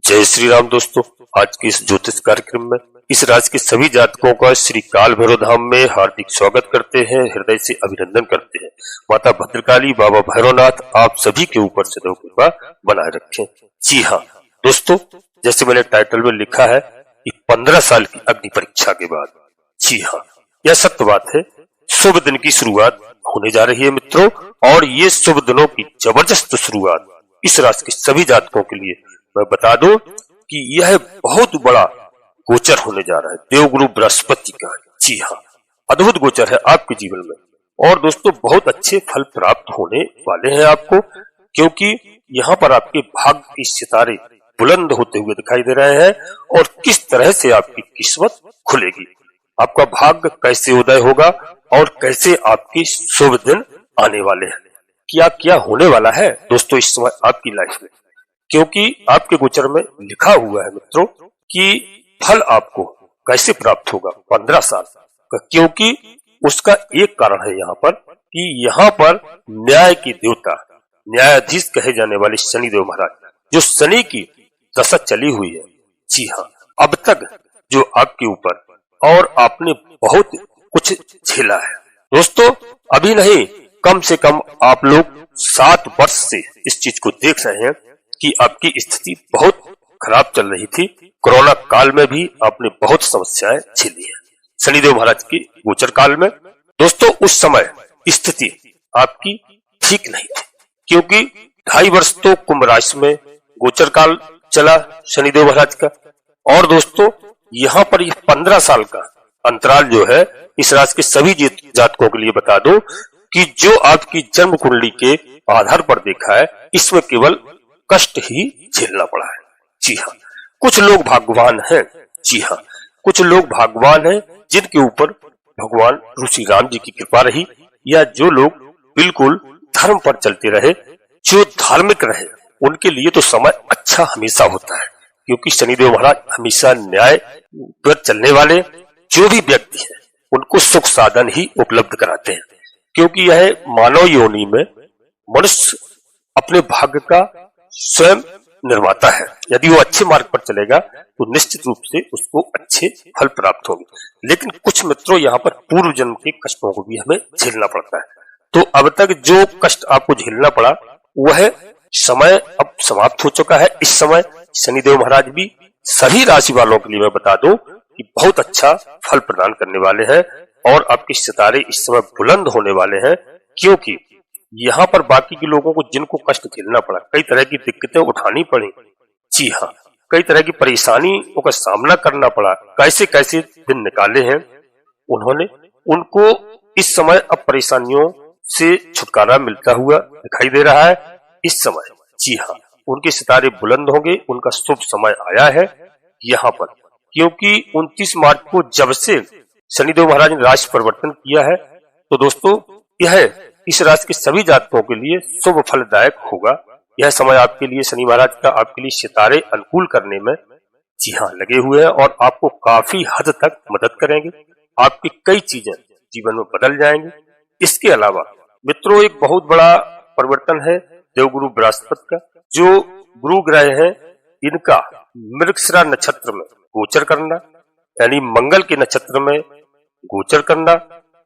जय श्री राम दोस्तों। आज के इस ज्योतिष कार्यक्रम में इस राशि के सभी जातकों का श्री काल भैरव धाम में हार्दिक स्वागत करते हैं, हृदय से अभिनंदन करते हैं। माता भद्रकाली, बाबा भैरवनाथ आप सभी के ऊपर सदैव कृपा बनाए रखें। जी हाँ दोस्तों, जैसे मैंने टाइटल में लिखा है कि 15 साल की अग्नि परीक्षा के बाद, जी हाँ यह सत्य बात है। शुभ दिन की शुरुआत होने जा रही है मित्रों, और ये शुभ दिनों की जबरदस्त शुरुआत इस राशि के सभी जातकों के लिए मैं बता दूं कि यह बहुत बड़ा गोचर होने जा रहा है देवगुरु बृहस्पति का। जी हाँ, अद्भुत गोचर है आपके जीवन में, और दोस्तों बहुत अच्छे फल प्राप्त होने वाले हैं आपको, क्योंकि यहाँ पर आपके भाग्य के सितारे बुलंद होते हुए दिखाई दे रहे हैं। और किस तरह से आपकी किस्मत खुलेगी, आपका भाग्य कैसे उदय होगा और कैसे आपकी शुभ दिन आने वाले हैं, क्या क्या होने वाला है दोस्तों इस समय आपकी लाइफ में। क्योंकि आपके गोचर में लिखा हुआ है मित्रों कि फल आपको कैसे प्राप्त होगा 15 साल का, क्योंकि उसका एक कारण है यहाँ पर कि यहाँ पर न्याय की देवता, न्यायाधीश कहे जाने वाले शनिदेव महाराज, जो शनि की दशा चली हुई है। जी हाँ, अब तक जो आपके ऊपर, और आपने बहुत कुछ झेला है दोस्तों। अभी नहीं, कम से कम आप लोग 7 वर्ष से इस चीज को देख रहे हैं कि आपकी स्थिति बहुत खराब चल रही थी। कोरोना काल में भी आपने बहुत समस्याएं झेली है शनिदेव महाराज की गोचर काल में। दोस्तों उस समय स्थिति आपकी ठीक नहीं थी, क्योंकि 2.5 वर्ष तो कुंभ राशि में गोचर काल चला शनिदेव महाराज का, और दोस्तों यहाँ पर यह 15 साल का अंतराल जो है इस राशि के सभी जातकों के लिए बता दो कि जो आपकी जन्म कुंडली के आधार पर देखा है, इसमें केवल कष्ट ही झेलना पड़ा है। जी हाँ, कुछ लोग भाग्यवान हैं। जी हाँ, कुछ लोग भाग्यवान हैं जिनके ऊपर भगवान ऋषि राम जी की कृपा रही, या जो लोग बिल्कुल धर्म पर चलते रहे, जो धार्मिक रहे, उनके लिए तो समय अच्छा हमेशा होता है, क्योंकि शनिदेव महाराज हमेशा न्याय पर चलने वाले जो भी व्यक्ति हैं उनको सुख साधन ही उपलब्ध कराते हैं। क्योंकि यह मानव योनि में मनुष्य अपने भाग्य का स्वयं निर्माता है। यदि वो अच्छे मार्ग पर चलेगा तो निश्चित रूप से उसको अच्छे फल प्राप्त होंगे। लेकिन कुछ मित्रों यहाँ पर पूर्व जन्म के कष्टों को भी हमें झेलना पड़ता है। तो अब तक जो कष्ट आपको झेलना पड़ा वह समय अब समाप्त हो चुका है। इस समय शनिदेव महाराज भी सभी राशि वालों के लिए मैं बता दूं कि बहुत अच्छा फल प्रदान करने वाले हैं, और आपके सितारे इस समय बुलंद होने वाले हैं। क्योंकि यहाँ पर बाकी के लोगों को जिनको कष्ट झेलना पड़ा, कई तरह की दिक्कतें उठानी पड़ी, जी हाँ कई तरह की परेशानियों का सामना करना पड़ा, कैसे कैसे दिन निकाले हैं उन्होंने, उनको इस समय अब परेशानियों से छुटकारा मिलता हुआ दिखाई दे रहा है इस समय। जी हाँ, उनके सितारे बुलंद होंगे, उनका शुभ समय आया है यहाँ पर। क्योंकि 29 मार्च को जब से शनिदेव महाराज ने राशि परिवर्तन किया है, तो दोस्तों यह इस राशि के सभी जातकों के लिए शुभ फलदायक होगा। यह समय आपके लिए शनि महाराज का आपके लिए सितारे अनुकूल करने में जी हाँ लगे हुए हैं, और आपको काफी हद तक मदद करेंगे। आपकी कई चीजें जीवन में बदल जाएंगी। इसके अलावा मित्रों एक बहुत बड़ा परिवर्तन है देवगुरु बृहस्पति का। जो गुरु ग्रह है इनका मृगशिरा नक्षत्र में गोचर करना, यानी मंगल के नक्षत्र में गोचर करना,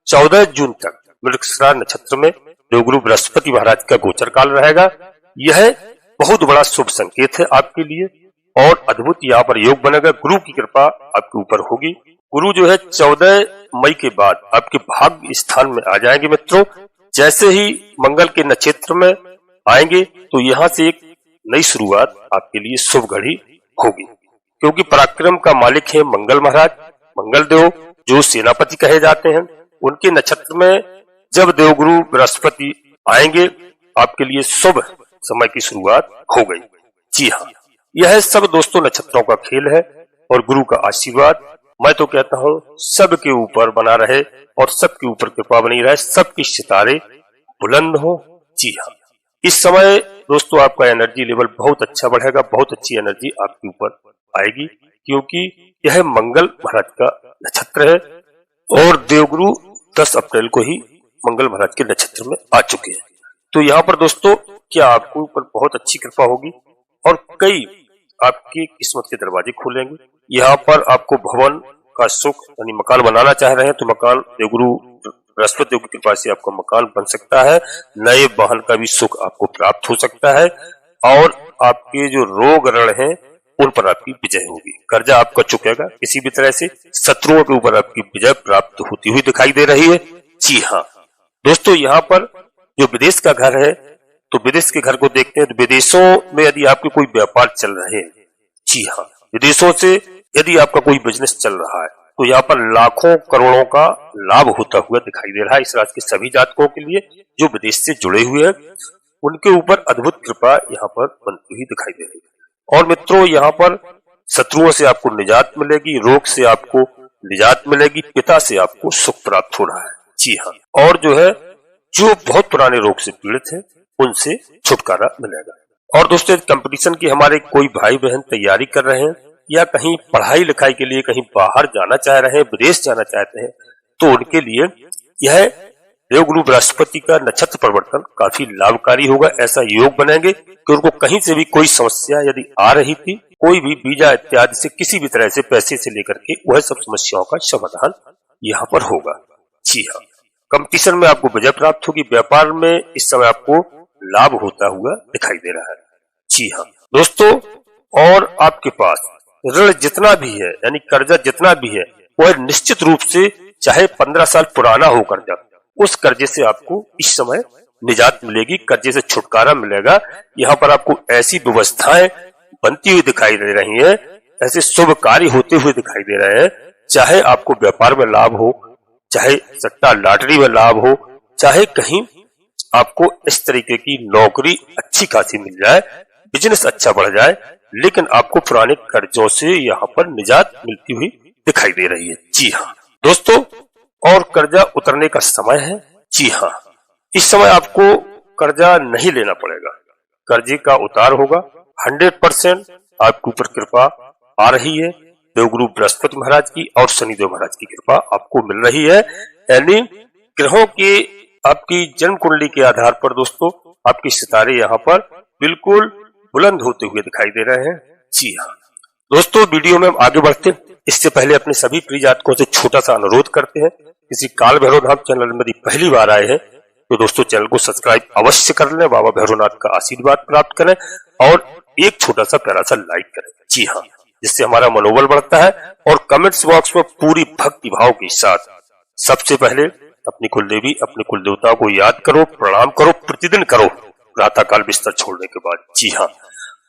14 जून तक मृगशिरा नक्षत्र में देवगुरु बृहस्पति महाराज का गोचर काल रहेगा। यह बहुत बड़ा शुभ संकेत है आपके लिए, और अद्भुत यहाँ पर योग बनेगा। गुरु की कृपा आपके ऊपर होगी। गुरु जो है 14 मई के बाद आपके भाग्य स्थान में आ जाएंगे मित्रों। जैसे ही मंगल के नक्षत्र में आएंगे तो यहाँ से एक नई शुरुआत आपके लिए शुभ घड़ी होगी, क्योंकि पराक्रम का मालिक है मंगल महाराज। मंगल देव जो सेनापति कहे जाते हैं, उनके नक्षत्र में जब देवगुरु बृहस्पति आएंगे आपके लिए शुभ समय की शुरुआत हो गई। जी हाँ, यह सब दोस्तों नक्षत्रों का खेल है, और गुरु का आशीर्वाद मैं तो कहता हूँ सबके ऊपर बना रहे, और सबके ऊपर कृपा बनी रहे, सबके सितारे बुलंद हो। जी हाँ, इस समय दोस्तों आपका एनर्जी लेवल बहुत अच्छा बढ़ेगा, बहुत अच्छी एनर्जी आपके ऊपर आएगी, क्योंकि यह मंगल महाराज का नक्षत्र है, और देवगुरु 10 अप्रैल को ही मंगल महाराज के नक्षत्र में आ चुके हैं। तो यहाँ पर दोस्तों क्या आपको ऊपर बहुत अच्छी कृपा होगी, और कई आपकी किस्मत के दरवाजे खुलेंगे। यहाँ पर आपको भवन का सुख यानी मकान बनाना चाह रहे हैं तो मकान देवगुरु बृहस्पति देव की कृपा से आपका मकान बन सकता है। नए वाहन का भी सुख आपको प्राप्त हो सकता है और आपके जो रोग ऋण हैं उन पर आपकी विजय होगी। कर्जा आपका चुकेगा, किसी भी तरह से शत्रुओं के ऊपर आपकी विजय प्राप्त होती हुई दिखाई दे रही है। जी हाँ दोस्तों, यहाँ पर जो विदेश का घर है तो विदेश के घर को देखते हैं तो विदेशों में यदि आपके कोई व्यापार चल रहे हैं, जी हाँ, विदेशों से यदि आपका कोई बिजनेस चल रहा है तो यहाँ पर लाखों करोड़ों का लाभ होता हुआ दिखाई दे रहा है। इस राशि के सभी जातकों के लिए जो विदेश से जुड़े हुए हैं उनके ऊपर अद्भुत कृपा यहाँ पर बनती हुई दिखाई दे रही है। और मित्रों, यहाँ पर शत्रुओं से आपको निजात मिलेगी, रोग से आपको निजात मिलेगी, पिता से आपको सुख प्राप्त हो रहा है। जी हाँ, और जो है जो बहुत पुराने रोग से पीड़ित है उनसे छुटकारा मिलेगा। और दोस्तों, कंपटीशन की हमारे कोई भाई बहन तैयारी कर रहे हैं या कहीं पढ़ाई लिखाई के लिए कहीं बाहर जाना चाह रहे हैं, विदेश जाना चाहते हैं तो उनके लिए यह देवगुरु बृहस्पति का नक्षत्र परिवर्तन काफी लाभकारी होगा। ऐसा योग बनेंगे कि उनको कहीं से भी कोई समस्या यदि आ रही थी, कोई भी वीजा इत्यादि से किसी भी तरह से पैसे से लेकर के वह सब समस्याओं का समाधान यहाँ पर होगा। जी हाँ, कंपटीशन में आपको विजय प्राप्त होगी। व्यापार में इस समय आपको लाभ होता हुआ दिखाई दे रहा है। जी हाँ दोस्तों, और आपके पास ऋण जितना भी है यानी कर्जा जितना भी है वह निश्चित रूप से चाहे 15 साल पुराना हो कर्जा, उस कर्जे से आपको इस समय निजात मिलेगी, कर्जे से छुटकारा मिलेगा। यहाँ पर आपको ऐसी व्यवस्थाएं बनती हुई दिखाई दे रही हैं, ऐसे शुभ कार्य होते हुए दिखाई दे रहे हैं। चाहे आपको व्यापार में लाभ हो, चाहे सट्टा लॉटरी में लाभ हो, चाहे कहीं आपको इस तरीके की नौकरी अच्छी खासी मिल जाए, बिजनेस अच्छा बढ़ जाए, लेकिन आपको पुराने कर्जों से यहाँ पर निजात मिलती हुई दिखाई दे रही है। जी हाँ दोस्तों, और कर्जा उतरने का समय है। जी हाँ, इस समय आपको कर्जा नहीं लेना पड़ेगा, कर्जे का उतार होगा। 100% आपके ऊपर कृपा आ रही है देवगुरु बृहस्पति महाराज की और शनिदेव महाराज की कृपा आपको मिल रही है। यानी ग्रहों के आपकी जन्म कुंडली के आधार पर दोस्तों आपके सितारे यहाँ पर बिल्कुल बुलंद होते हुए दिखाई दे रहे हैं। जी हाँ दोस्तों, वीडियो में हम आगे बढ़ते इससे पहले अपने सभी प्रिय जातकों से छोटा सा अनुरोध करते हैं। किसी काल भैरव धाम चैनल में यदि पहली बार आए हैं तो दोस्तों चैनल को सब्सक्राइब अवश्य कर लें, बाबा भैरवनाथ का आशीर्वाद प्राप्त करें और एक छोटा सा प्यारा सा लाइक करें। जी हाँ, जिससे हमारा मनोबल बढ़ता है। और कमेंट्स बॉक्स में पूरी भक्ति भाव के साथ सबसे पहले अपनी कुलदेवी, अपने कुल देवता को याद करो, प्रणाम करो, प्रतिदिन करो प्रातः काल बिस्तर छोड़ने के बाद। जी हाँ,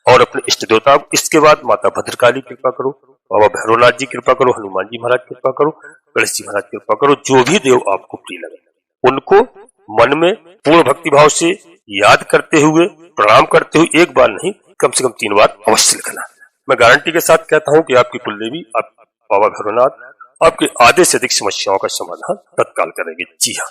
और अपने इष्ट देवता, इसके बाद माता भद्रकाली कृपा करो, बाबा भैरवनाथ जी कृपा करो, हनुमान जी महाराज कृपा करो, गणेश जी महाराज कृपा करो। जो भी देव आपको प्रिय लगे उनको मन में पूर्ण भक्ति भाव से याद करते हुए, प्रणाम करते हुए एक बार नहीं कम से कम 3 बार अवश्य लिखना। मैं गारंटी के साथ कहता हूँ कि आपकी कुलदेवी, आप बाबा भैरवनाथ आपके आधे से अधिक समस्याओं का समाधान तत्काल करेंगे। जी हाँ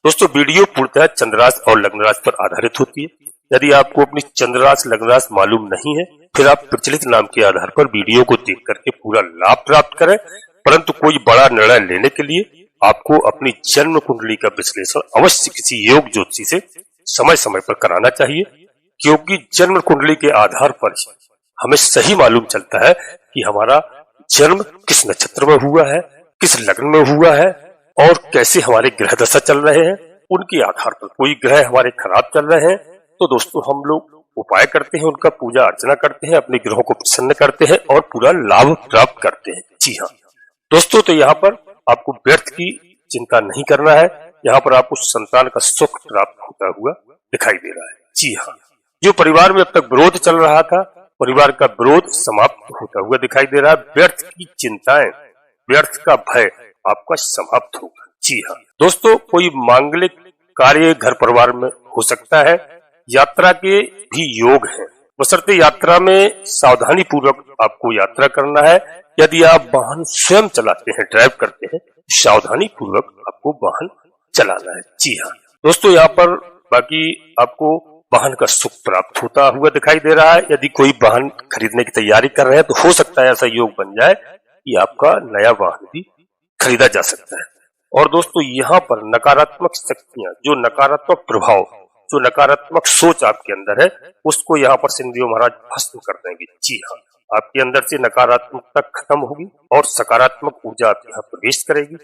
दोस्तों, वीडियो पूर्णतः चंद्रराशि और लग्न राशि पर आधारित होती है। यदि आपको अपनी चंद्रराशि लग्न राशि मालूम नहीं है फिर आप प्रचलित नाम के आधार पर वीडियो को देख करके पूरा लाभ प्राप्त करें, परंतु कोई बड़ा निर्णय लेने के लिए आपको अपनी जन्म कुंडली का विश्लेषण अवश्य किसी योग ज्योतिषी से समय समय पर कराना चाहिए, क्योंकि जन्म कुंडली के आधार पर हमें सही मालूम चलता है कि हमारा जन्म किस नक्षत्र में हुआ है, किस लग्न में हुआ है और कैसे हमारे ग्रह दशा चल रहे हैं। उनके आधार पर कोई ग्रह हमारे खराब चल रहे हैं तो दोस्तों हम लोग उपाय करते हैं, उनका पूजा अर्चना करते हैं, अपने ग्रहों को प्रसन्न करते हैं और पूरा लाभ प्राप्त करते हैं। जी हाँ दोस्तों, तो यहाँ पर आपको व्यर्थ की चिंता नहीं करना है, यहाँ पर आपको संतान का सुख प्राप्त होता हुआ दिखाई दे रहा है। जी हाँ, जो परिवार में अब तक विरोध चल रहा था, परिवार का विरोध समाप्त होता हुआ दिखाई दे रहा है। व्यर्थ की चिंताएं, व्यर्थ का भय आपका समाप्त होगा। जी हाँ दोस्तों, कोई मांगलिक कार्य घर परिवार में हो सकता है, यात्रा के भी योग हैं, बशर्ते यात्रा में सावधानी पूर्वक आपको यात्रा करना है। यदि आप वाहन स्वयं चलाते हैं, ड्राइव करते हैं, सावधानी पूर्वक आपको वाहन चलाना है। जी हाँ दोस्तों, यहाँ पर बाकी आपको वाहन का सुख प्राप्त होता हुआ दिखाई दे रहा है। यदि कोई वाहन खरीदने की तैयारी कर रहे हैं तो हो सकता है ऐसा योग बन जाए कि आपका नया वाहन भी खरीदा जा सकता है। और दोस्तों, यहाँ पर नकारात्मक शक्तियां, जो नकारात्मक प्रभाव, जो नकारात्मक सोच आपके अंदर है, उसको यहाँ पर शनिदेव महाराज भस्म कर देंगे। जी हाँ, आपके अंदर से नकारात्मकता खत्म होगी और सकारात्मक ऊर्जा आपके यहाँ प्रवेश करेगी।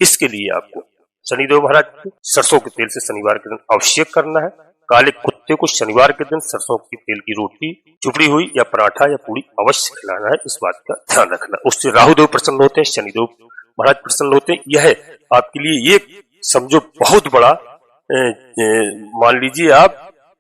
इसके लिए आपको शनिदेव महाराज को सरसों के तेल से शनिवार के दिन अभिषेक करना है। काले कुत्ते को शनिवार के दिन सरसों के तेल की रोटी, चुपड़ी हुई या पराठा या पूरी अवश्य खिलाना है। इस बात का ध्यान रखना। उससे राहुदेव प्रसन्न होते हैं, शनिदेव महाराज प्रसन्न होते हैं। यह आपके लिए ये समझो बहुत बड़ा मान लीजिए आप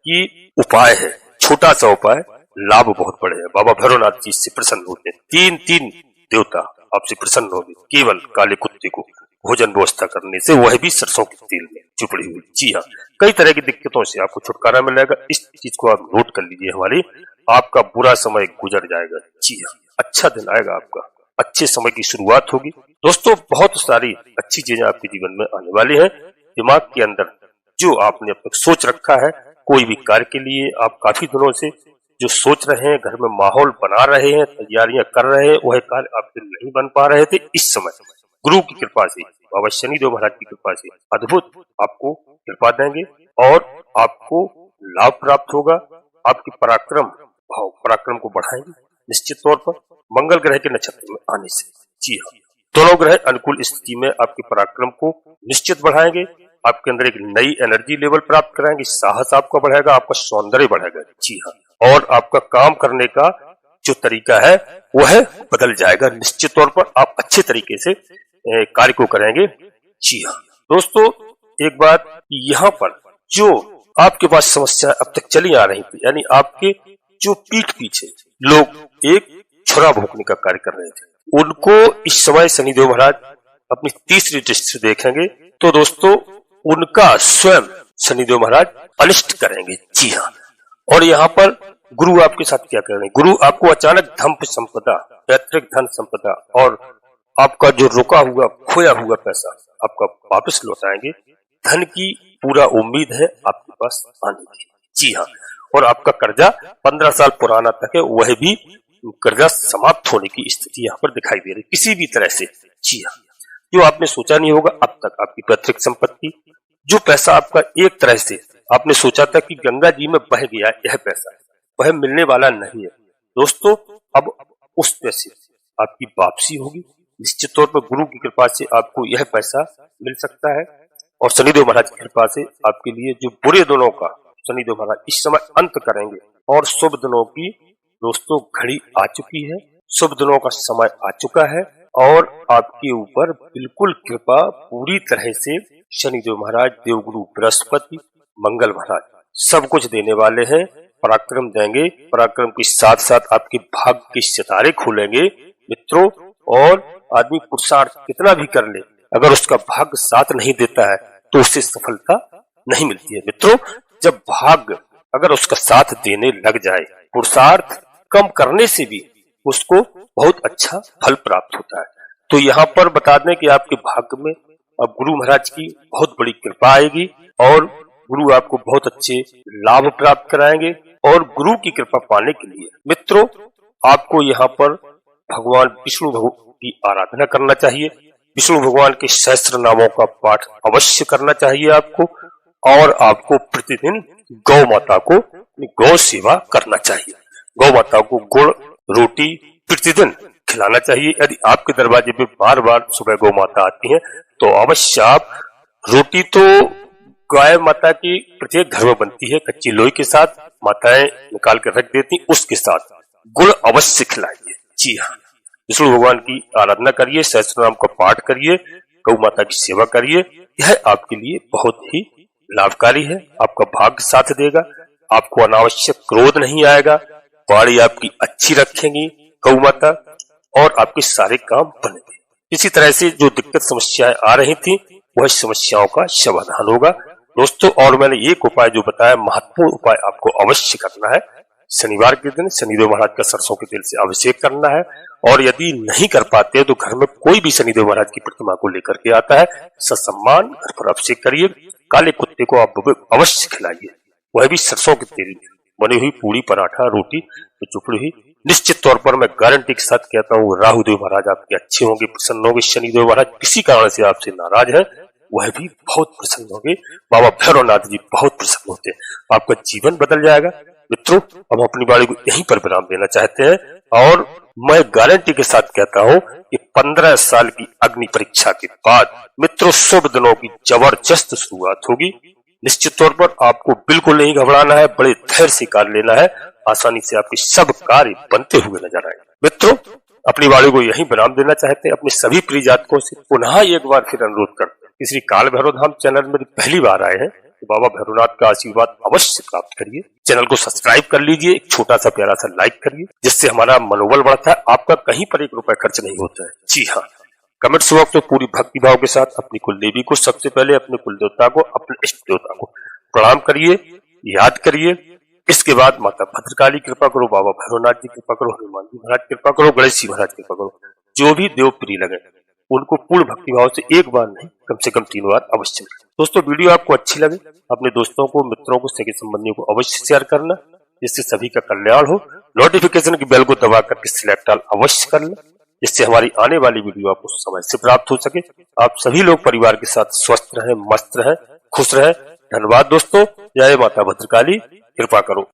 कि उपाय है, छोटा सा उपाय, लाभ बहुत बड़े हैं। बाबा भैरवनाथ जी इससे प्रसन्न होते हैं। तीन देवता आपसे प्रसन्न होंगे केवल काले कुत्ते को भोजन व्यवस्था करने से, वह भी सरसों के तेल में चुपड़ी हुई। जी हाँ, कई तरह की दिक्कतों से आपको छुटकारा मिलेगा। इस चीज को आप नोट कर लीजिए। हमारी आपका बुरा समय गुजर जाएगा। जी हाँ, अच्छा दिन आएगा, आपका अच्छे समय की शुरुआत होगी। दोस्तों, बहुत सारी अच्छी चीजें आपके जीवन में आने वाली है। दिमाग के अंदर जो आपने अब तक सोच रखा है, कोई भी कार्य के लिए आप काफी दिनों से जो सोच रहे हैं, घर में माहौल बना रहे हैं, तैयारियां कर रहे हैं, वह कार्य आपके नहीं बन पा रहे थे। इस समय गुरु की कृपा से, बाबा शनिदेव महाराज की कृपा से अद्भुत आपको कृपा देंगे और आपको लाभ प्राप्त होगा। आपके पराक्रम को बढ़ाएंगे निश्चित तौर पर मंगल ग्रह के नक्षत्र में आने से। जी हाँ, दोनों ग्रह अनुकूल स्थिति में आपके पराक्रम को निश्चित बढ़ाएंगे। आपके अंदर एक नई एनर्जी लेवल प्राप्त कराएंगे, साहस आपका बढ़ेगा, आपका सौंदर्य बढ़ेगा। जी हाँ, और आपका काम करने का जो तरीका है वह बदल जाएगा। निश्चित तौर पर आप अच्छे तरीके से कार्य को करेंगे। जी हाँ दोस्तों, एक बात, यहाँ पर जो आपके पास समस्या अब तक चली आ रही थी, यानी आपके जो पीठ पीछे लोग एक छुरा भोंकने का कार्य कर रहे थे, उनको इस समय शनिदेव महाराज अपनी तीसरी दृष्टि से देखेंगे तो दोस्तों उनका स्वयं शनिदेव महाराज अनिष्ट करेंगे। जी हाँ, और यहाँ पर गुरु आपके साथ क्या करेंगे? गुरु आपको अचानक धन संपदा, पैतृक धन संपदा और आपका जो रुका हुआ खोया हुआ पैसा आपका वापस लौटाएंगे। धन की पूरा उम्मीद है आपके पास आने की। जी हाँ, और आपका कर्जा 15 साल पुराना तक है, वह भी कर्जा समाप्त होने की स्थिति यहाँ पर दिखाई दे रही किसी भी तरह से। जी हाँ, जो आपने सोचा नहीं होगा अब तक, आपकी पैतृक संपत्ति, जो पैसा आपका एक तरह से आपने सोचा था कि गंगा जी में बह गया, यह पैसा वह मिलने वाला नहीं है दोस्तों। अब उस पैसे आपकी वापसी होगी। निश्चित तौर पर गुरु की कृपा से आपको यह पैसा मिल सकता है और शनिदेव महाराज की कृपा से आपके लिए जो बुरे दिनों का शनिदेव महाराज इस समय अंत करेंगे और शुभ दिनों की दोस्तों घड़ी आ चुकी है। शुभ दिनों का समय आ चुका है और आपके ऊपर बिल्कुल कृपा पूरी तरह से शनिदेव महाराज, देवगुरु बृहस्पति, मंगल महाराज सब कुछ देने वाले हैं। पराक्रम देंगे, पराक्रम के साथ साथ आपके भाग्य के सितारे खुलेंगे मित्रों। और आदमी पुरुषार्थ कितना भी कर ले, अगर उसका भाग्य साथ नहीं देता है तो उससे सफलता नहीं मिलती है मित्रों। जब भाग्य अगर उसका साथ देने लग जाए, पुरुषार्थ कम करने से भी उसको बहुत अच्छा फल प्राप्त होता है। तो यहाँ पर बता दें कि आपके भाग्य में अब गुरु महाराज की बहुत बड़ी कृपा आएगी और गुरु आपको बहुत अच्छे लाभ प्राप्त कराएंगे। और गुरु की कृपा पाने के लिए मित्रों आपको यहाँ पर भगवान विष्णु की आराधना करना चाहिए। विष्णु भगवान के सहस्त्र नामों का पाठ अवश्य करना चाहिए आपको। और आपको प्रतिदिन गौ माता को गौ सेवा करना चाहिए। गौ माता को गुड़ रोटी प्रतिदिन खिलाना चाहिए। यदि आपके दरवाजे पे बार बार सुबह गौ माता आती है तो अवश्य आप रोटी तो गाय माता की प्रत्येक घर में बनती है, कच्ची लोई के साथ माताएं निकाल कर रख देती, उसके साथ गुड़ अवश्य खिलाइए। जी हाँ, विष्णु भगवान की आराधना करिए, सहस्त्र नाम का पाठ करिए, गौ माता की सेवा करिए। यह आपके लिए बहुत ही लाभकारी है। आपका भाग्य साथ देगा, आपको अनावश्यक क्रोध नहीं आएगा, बाड़ी आपकी अच्छी रखेंगी गौ माता और आपके सारे काम बनेंगे। इसी तरह से जो दिक्कत समस्याएं आ रही थी वह समस्याओं का समाधान होगा दोस्तों। और मैंने एक उपाय जो बताया, महत्वपूर्ण उपाय आपको अवश्य करना है। शनिवार के दिन शनिदेव महाराज का सरसों के तेल से अभिषेक करना है। और यदि नहीं कर पाते तो घर में कोई भी शनिदेव महाराज की प्रतिमा को लेकर के आता है, ससम्मान घर पर अभिषेक करिए। काले कुत्ते को आप अवश्य खिलाइए, वह भी सरसों के तेल में बनी हुई पूरी, पराठा, रोटी, चुपड़ी हुई। निश्चित तौर पर मैं गारंटी के साथ कहता हूँ राहुदेव महाराज आपके अच्छे होंगे, प्रसन्न होंगे। शनिदेव महाराज किसी कारण से आपसे नाराज है, वह भी बहुत प्रसन्न होंगे। बाबा भैरवनाथ जी बहुत प्रसन्न होते हैं। आपका जीवन बदल जाएगा, मित्रों, हम अपनी वाणी को यहीं पर विराम देना चाहते हैं और मैं गारंटी के साथ कहता हूं कि 15 साल की अग्नि परीक्षा के बाद मित्रों शुभ दिनों की जबरदस्त शुरुआत होगी। निश्चित तौर पर आपको बिल्कुल नहीं घबराना है, बड़े धैर्य से कार्य लेना है, आसानी से आपके सब कार्य बनते हुए नजर आएंगे। मित्रों, अपनी वाणी को यहीं विराम देना चाहते हैं। अपने सभी प्रिय जातकों से पुनः एक बार फिर अनुरोध करते हैं कि श्री काल भैरव धाम चैनल में पहली बार आए हैं तो बाबा भैरवनाथ का आशीर्वाद अवश्य प्राप्त करिए। चैनल को सब्सक्राइब कर लीजिए, एक छोटा सा प्यारा सा लाइक करिए, जिससे हमारा मनोबल बढ़ता है। आपका कहीं पर 1 रुपया खर्च नहीं होता है। जी हाँ, कमेंट्स बॉक्स में पूरी भक्ति भाव के साथ अपनी कुल देवी को सबसे पहले, अपने कुल देवता को, अपने इष्ट देवता को प्रणाम करिए, याद करिए। इसके बाद माता भद्रकाली कृपा करो, बाबा भैरवनाथ जी कृपा करो, हनुमान जी महाराज कृपा करो, गणेश जी महाराज कृपा करो। जो भी देव प्रिय लगे उनको पूर्ण भक्ति भाव से एक बार नहीं कम से कम 3 बार अवश्य करें। दोस्तों, वीडियो आपको अच्छी लगे अपने दोस्तों को, मित्रों को, सगे संबंधियों को अवश्य शेयर करना, जिससे सभी का कल्याण हो। नोटिफिकेशन की बेल को दबा करके सिलेक्ट ऑल अवश्य कर लें, जिससे हमारी आने वाली वीडियो आपको समय से प्राप्त हो सके। आप सभी लोग परिवार के साथ स्वस्थ रहें, मस्त रहें, खुश रहें। धन्यवाद दोस्तों। जय माता भद्रकाली, कृपा करो।